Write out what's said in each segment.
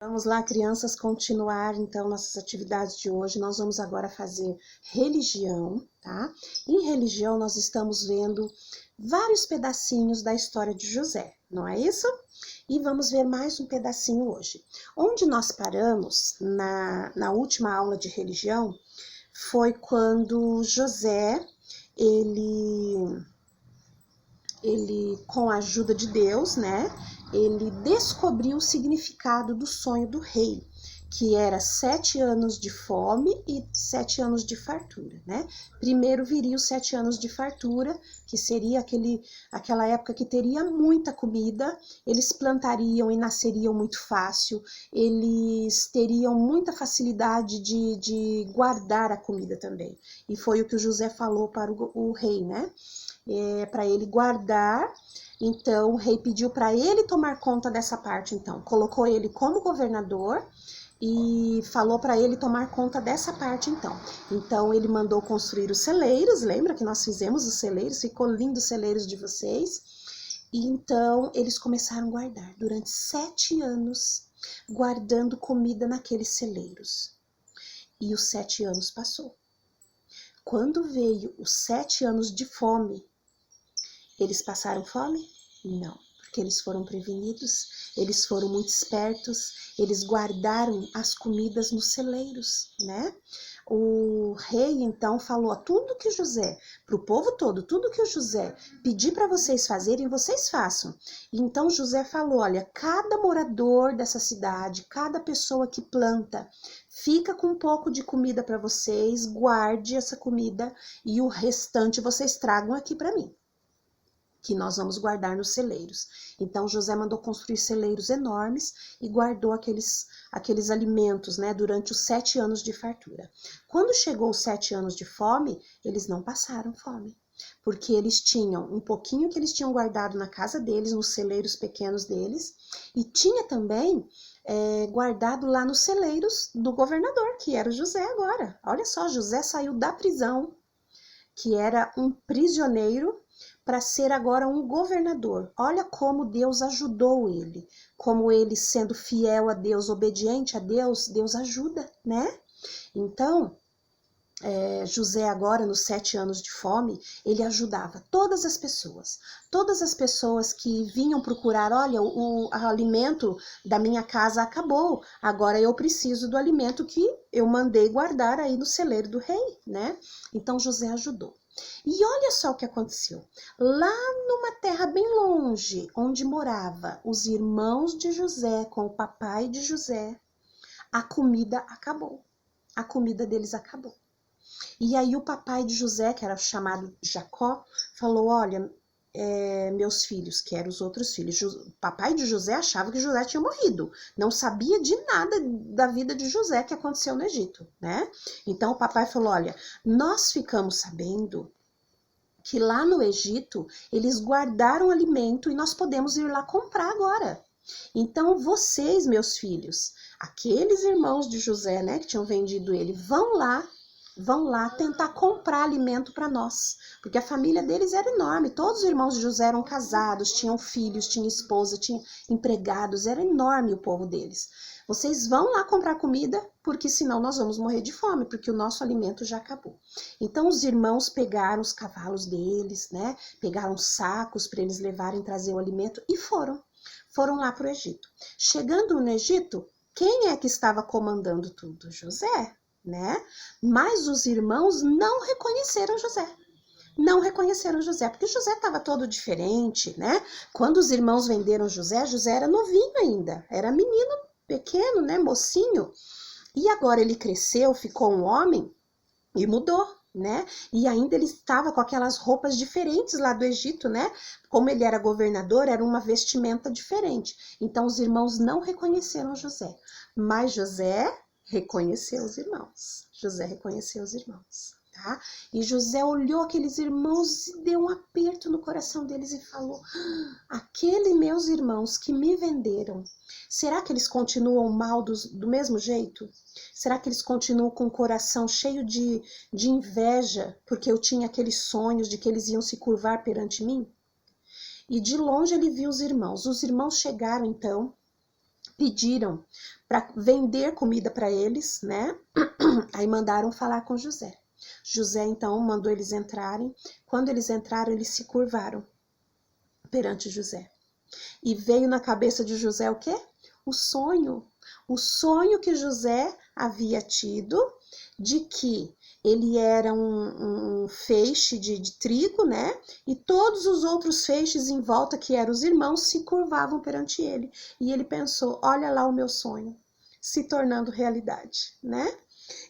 Vamos lá, crianças, continuar então nossas atividades de hoje. Nós vamos agora fazer religião, tá? Em religião, nós estamos vendo vários pedacinhos da história de José, não é isso? E vamos ver mais um pedacinho hoje. Onde nós paramos na última aula de religião foi quando José, ele com a ajuda de Deus, né? Ele descobriu o significado do sonho do rei, que era 7 anos de fome e 7 anos de fartura, né? Primeiro viria os 7 anos de fartura, que seria aquela época que teria muita comida, eles plantariam e nasceriam muito fácil, eles teriam muita facilidade de guardar a comida também. E foi o que o José falou para o rei, né? Para ele guardar. Então o rei pediu para ele tomar conta dessa parte, então colocou ele como governador e falou para ele tomar conta dessa parte, então ele mandou construir os celeiros. Lembra que nós fizemos os celeiros? Ficou lindo os celeiros de vocês. E então eles começaram a guardar durante 7 anos, guardando comida naqueles celeiros. E os 7 anos passou. Quando veio os 7 anos de fome, eles passaram fome? Não, porque eles foram prevenidos, eles foram muito espertos, eles guardaram as comidas nos celeiros, né? O rei então falou, tudo que José, para o povo todo, tudo que o José pedir para vocês fazerem, vocês façam. Então José falou, olha, cada morador dessa cidade, cada pessoa que planta, fica com um pouco de comida para vocês, guarde essa comida e o restante vocês tragam aqui para mim, que nós vamos guardar nos celeiros. Então José mandou construir celeiros enormes e guardou aqueles alimentos, né, durante os 7 anos de fartura. Quando chegou os 7 anos de fome, eles não passaram fome, porque eles tinham um pouquinho que eles tinham guardado na casa deles, nos celeiros pequenos deles, e tinha também guardado lá nos celeiros do governador, que era o José agora. Olha só, José saiu da prisão, que era um prisioneiro, para ser agora um governador. Olha como Deus ajudou ele, como ele sendo fiel a Deus, obediente a Deus, Deus ajuda, né? Então, José agora, nos 7 anos de fome, ele ajudava todas as pessoas que vinham procurar, olha, o alimento da minha casa acabou, agora eu preciso do alimento que eu mandei guardar aí no celeiro do rei, né? Então José ajudou. E olha só o que aconteceu. Lá numa terra bem longe, onde morava os irmãos de José com o papai de José, a comida acabou. A comida deles acabou. E aí o papai de José, que era chamado Jacó, falou, olha, meus filhos, que eram os outros filhos. O papai de José achava que José tinha morrido. Não sabia de nada da vida de José que aconteceu no Egito, né? Então o papai falou, olha, nós ficamos sabendo que lá no Egito eles guardaram alimento e nós podemos ir lá comprar agora. Então vocês, meus filhos, aqueles irmãos de José, né, que tinham vendido ele, vão lá tentar comprar alimento para nós, porque a família deles era enorme, todos os irmãos de José eram casados, tinham filhos, tinham esposa, tinham empregados, era enorme o povo deles. Vocês vão lá comprar comida, porque senão nós vamos morrer de fome, porque o nosso alimento já acabou. Então os irmãos pegaram os cavalos deles, né, pegaram sacos para eles levarem, trazer o alimento e foram lá para o Egito. Chegando no Egito, quem é que estava comandando tudo? José, né? Mas os irmãos não reconheceram José. Não reconheceram José, porque José estava todo diferente, né? Quando os irmãos venderam José, José era novinho ainda, era menino pequeno, né, mocinho. E agora ele cresceu, ficou um homem e mudou, né? E ainda ele estava com aquelas roupas diferentes lá do Egito, né? Como ele era governador, era uma vestimenta diferente. Então os irmãos não reconheceram José, mas José reconheceu os irmãos. José reconheceu os irmãos, tá? E José olhou aqueles irmãos e deu um aperto no coração deles e falou, aqueles meus irmãos que me venderam, será que eles continuam mal do mesmo jeito? Será que eles continuam com o coração cheio de inveja, porque eu tinha aqueles sonhos de que eles iam se curvar perante mim? E de longe ele viu os irmãos. Os irmãos chegaram então pediram para vender comida para eles, né? Aí mandaram falar com José. José, então, mandou eles entrarem. Quando eles entraram, eles se curvaram perante José. E veio na cabeça de José o quê? O sonho que José havia tido de que ele era um feixe de trigo, né? E todos os outros feixes em volta, que eram os irmãos, se curvavam perante ele. E ele pensou, olha lá o meu sonho se tornando realidade, né?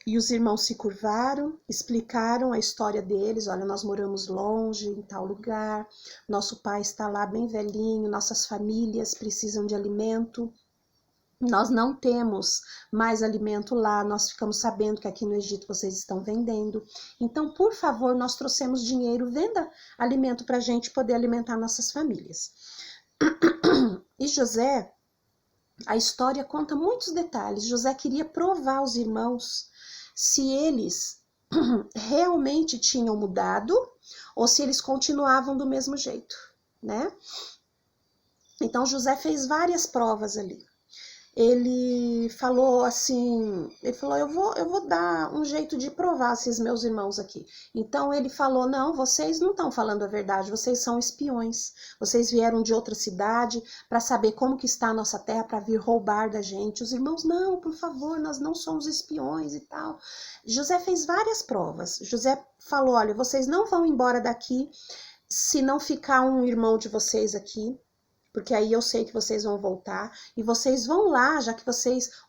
E os irmãos se curvaram, explicaram a história deles. Olha, nós moramos longe, em tal lugar, nosso pai está lá bem velhinho, nossas famílias precisam de alimento. Nós não temos mais alimento lá, nós ficamos sabendo que aqui no Egito vocês estão vendendo. Então, por favor, nós trouxemos dinheiro, venda alimento para a gente poder alimentar nossas famílias. E José, a história conta muitos detalhes. José queria provar aos irmãos se eles realmente tinham mudado ou se eles continuavam do mesmo jeito, né? Então, José fez várias provas ali. Ele falou assim, eu vou dar um jeito de provar esses meus irmãos aqui. Então ele falou, não, vocês não estão falando a verdade, vocês são espiões. Vocês vieram de outra cidade para saber como que está a nossa terra, para vir roubar da gente. Os irmãos, não, por favor, nós não somos espiões e tal. José fez várias provas. José falou, olha, vocês não vão embora daqui se não ficar um irmão de vocês aqui, porque aí eu sei que vocês vão voltar, e vocês vão lá, já que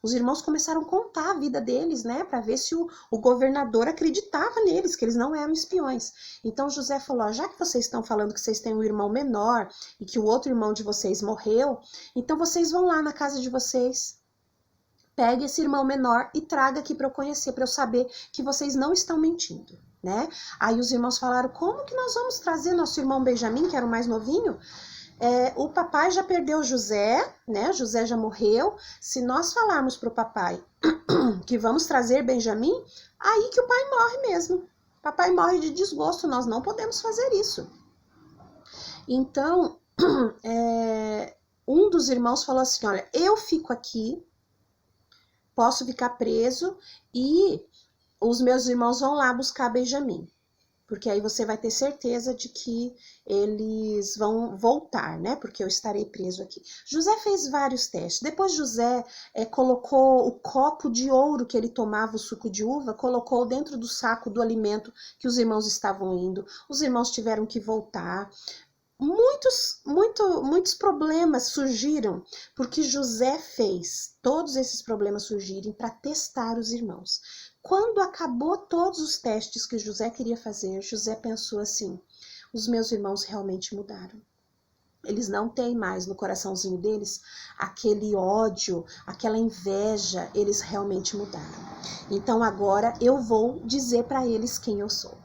os irmãos começaram a contar a vida deles, né, para ver se o governador acreditava neles, que eles não eram espiões. Então José falou, ó, já que vocês estão falando que vocês têm um irmão menor, e que o outro irmão de vocês morreu, então vocês vão lá na casa de vocês, pegue esse irmão menor e traga aqui para eu conhecer, para eu saber que vocês não estão mentindo, né? Aí os irmãos falaram, como que nós vamos trazer nosso irmão Benjamim, que era o mais novinho? O papai já perdeu José, né? José já morreu. Se nós falarmos para o papai que vamos trazer Benjamim, aí que o pai morre mesmo. Papai morre de desgosto, nós não podemos fazer isso. Então, um dos irmãos falou assim, olha, eu fico aqui, posso ficar preso e os meus irmãos vão lá buscar Benjamim. Porque aí você vai ter certeza de que eles vão voltar, né? Porque eu estarei preso aqui. José fez vários testes. Depois José colocou o copo de ouro que ele tomava, o suco de uva, colocou dentro do saco do alimento que os irmãos estavam indo. Os irmãos tiveram que voltar. Muitos problemas surgiram porque José fez todos esses problemas surgirem para testar os irmãos. Quando acabou todos os testes que José queria fazer, José pensou assim, os meus irmãos realmente mudaram. Eles não têm mais no coraçãozinho deles aquele ódio, aquela inveja, eles realmente mudaram. Então agora eu vou dizer para eles quem eu sou.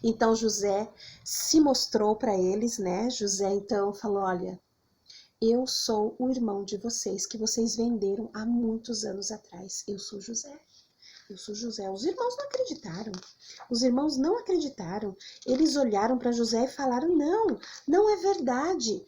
Então José se mostrou para eles, né? José então falou, olha, eu sou o irmão de vocês que vocês venderam há muitos anos atrás. Eu sou José. Eu sou José. Os irmãos não acreditaram. Os irmãos não acreditaram. Eles olharam para José e falaram, não é verdade.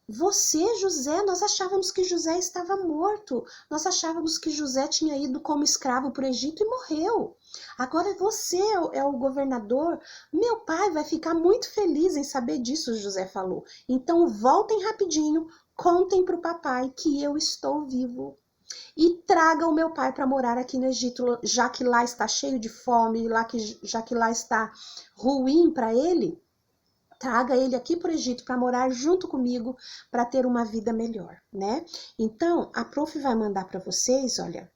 Você, José, nós achávamos que José estava morto. Nós achávamos que José tinha ido como escravo para o Egito e morreu. Agora você é o governador. Meu pai vai ficar muito feliz em saber disso, José falou. Então voltem rapidinho, contem para o papai que eu estou vivo. E traga o meu pai para morar aqui no Egito, já que lá está cheio de fome, já que lá está ruim para ele. Traga ele aqui para o Egito para morar junto comigo, para ter uma vida melhor, né? Então, a prof vai mandar para vocês, olha,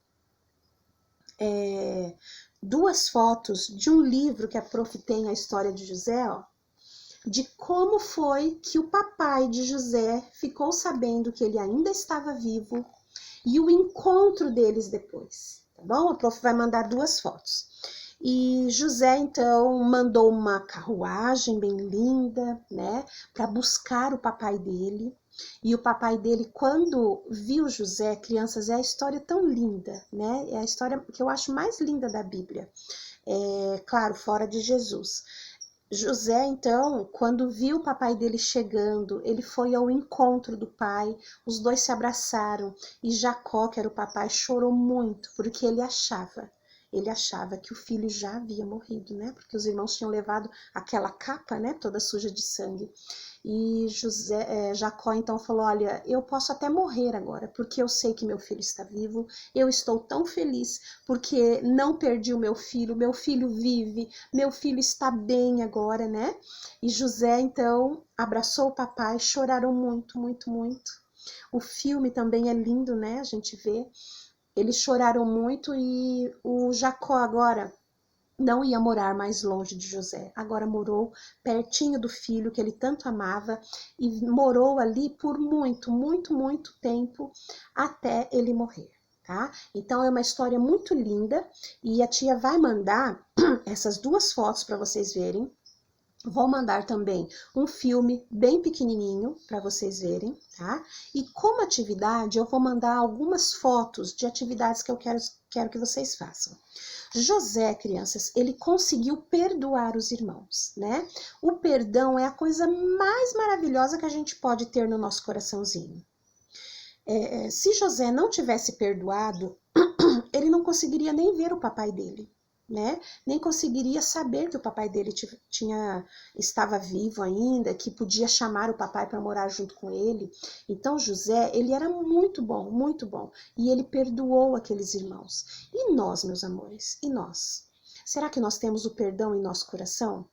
2 fotos de um livro que a prof tem, a história de José, ó, de como foi que o papai de José ficou sabendo que ele ainda estava vivo e o encontro deles depois, tá bom? A prof vai mandar 2 fotos. E José, então, mandou uma carruagem bem linda, né, para buscar o papai dele. E o papai dele, quando viu José, crianças, é a história tão linda, né? É a história que eu acho mais linda da Bíblia. Claro, fora de Jesus. José, então, quando viu o papai dele chegando, ele foi ao encontro do pai, os dois se abraçaram, e Jacó, que era o papai, chorou muito, porque ele achava que o filho já havia morrido, né? Porque os irmãos tinham levado aquela capa, né, toda suja de sangue. E Jacó então falou: olha, eu posso até morrer agora, porque eu sei que meu filho está vivo, eu estou tão feliz porque não perdi o meu filho vive, meu filho está bem agora, né? E José então abraçou o papai, choraram muito, muito, muito. O filme também é lindo, né? A gente vê. Eles choraram muito e o Jacó agora não ia morar mais longe de José, agora morou pertinho do filho que ele tanto amava e morou ali por muito, muito, muito tempo até ele morrer, tá? Então é uma história muito linda e a tia vai mandar essas duas fotos para vocês verem. Vou mandar também um filme bem pequenininho para vocês verem, tá? E como atividade, eu vou mandar algumas fotos de atividades que eu quero que vocês façam. José, crianças, ele conseguiu perdoar os irmãos, né? O perdão é a coisa mais maravilhosa que a gente pode ter no nosso coraçãozinho. Se José não tivesse perdoado, ele não conseguiria nem ver o papai dele, né? Nem conseguiria saber que o papai dele estava vivo ainda, que podia chamar o papai para morar junto com ele. Então José, ele era muito bom, e ele perdoou aqueles irmãos. E nós, meus amores, e nós? Será que nós temos o perdão em nosso coração?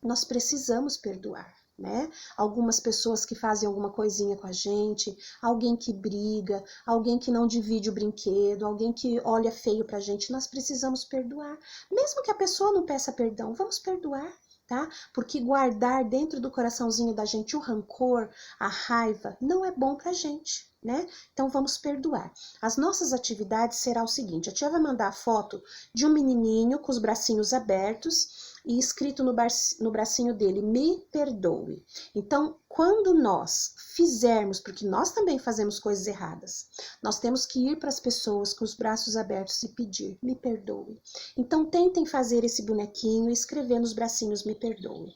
Nós precisamos perdoar, né? Algumas pessoas que fazem alguma coisinha com a gente, alguém que briga, alguém que não divide o brinquedo, alguém que olha feio pra gente, nós precisamos perdoar. Mesmo que a pessoa não peça perdão, vamos perdoar, tá? Porque guardar dentro do coraçãozinho da gente o rancor, a raiva, não é bom pra gente, né? Então vamos perdoar. As nossas atividades será o seguinte: a tia vai mandar a foto de um menininho com os bracinhos abertos e escrito no bracinho dele, me perdoe. Então, quando nós fizermos, porque nós também fazemos coisas erradas, nós temos que ir para as pessoas com os braços abertos e pedir, me perdoe. Então, tentem fazer esse bonequinho e escrever nos bracinhos, me perdoe.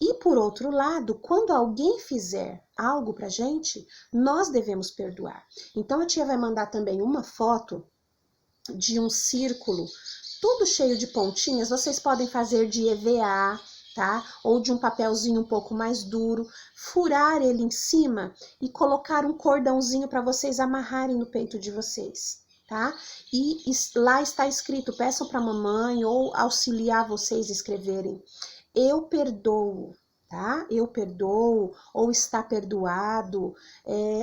E por outro lado, quando alguém fizer algo pra gente, nós devemos perdoar. Então, a tia vai mandar também uma foto de um círculo tudo cheio de pontinhas. Vocês podem fazer de EVA, tá? Ou de um papelzinho um pouco mais duro, furar ele em cima e colocar um cordãozinho para vocês amarrarem no peito de vocês, tá? E lá está escrito, peçam para a mamãe ou auxiliar vocês a escreverem, eu perdoo, tá? Eu perdoo, ou está perdoado,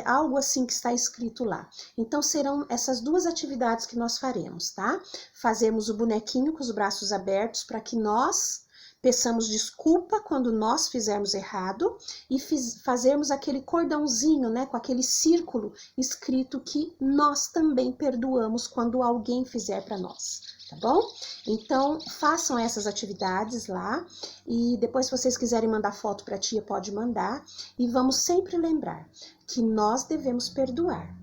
algo assim que está escrito lá. Então, serão essas duas atividades que nós faremos, tá? Fazemos o bonequinho com os braços abertos para que nós peçamos desculpa quando nós fizermos errado e fazermos aquele cordãozinho, né, com aquele círculo escrito que nós também perdoamos quando alguém fizer para nós. Tá bom? Então, façam essas atividades lá e depois, se vocês quiserem mandar foto para a tia, pode mandar. E vamos sempre lembrar que nós devemos perdoar.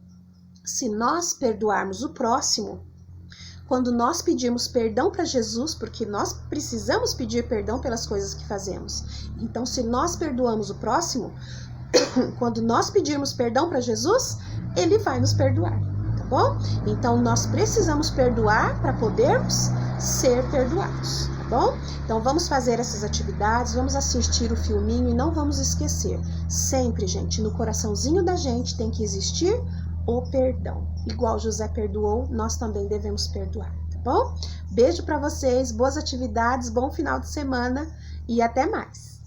Se nós perdoarmos o próximo, quando nós pedirmos perdão para Jesus, porque nós precisamos pedir perdão pelas coisas que fazemos. Então, se nós perdoamos o próximo, quando nós pedirmos perdão para Jesus, ele vai nos perdoar. Tá bom? Então, nós precisamos perdoar para podermos ser perdoados, tá bom? Então, vamos fazer essas atividades, vamos assistir o filminho e não vamos esquecer. Sempre, gente, no coraçãozinho da gente tem que existir o perdão. Igual José perdoou, nós também devemos perdoar, tá bom? Beijo para vocês, boas atividades, bom final de semana e até mais!